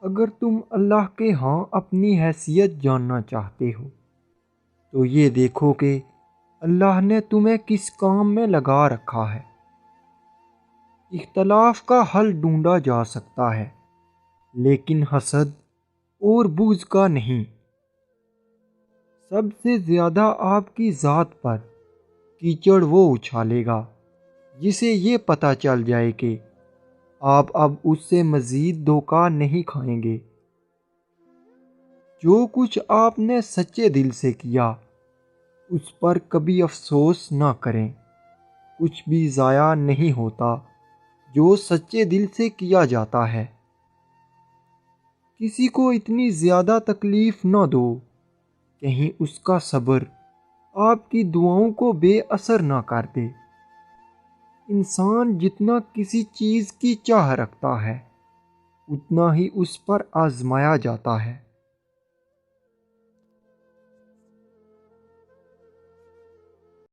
اگر تم اللہ کے ہاں اپنی حیثیت جاننا چاہتے ہو تو یہ دیکھو کہ اللہ نے تمہیں کس کام میں لگا رکھا ہے۔ اختلاف کا حل ڈھونڈا جا سکتا ہے لیکن حسد اور بغض کا نہیں۔ سب سے زیادہ آپ کی ذات پر کیچڑ وہ اچھالے گا جسے یہ پتہ چل جائے کہ آپ اب اس سے مزید دھوکہ نہیں کھائیں گے۔ جو کچھ آپ نے سچے دل سے کیا اس پر کبھی افسوس نہ کریں۔ کچھ بھی ضائع نہیں ہوتا جو سچے دل سے کیا جاتا ہے۔ کسی کو اتنی زیادہ تکلیف نہ دو کہیں اس کا صبر آپ کی دعاؤں کو بے اثر نہ کر دے۔ انسان جتنا کسی چیز کی چاہ رکھتا ہے اتنا ہی اس پر آزمایا جاتا ہے۔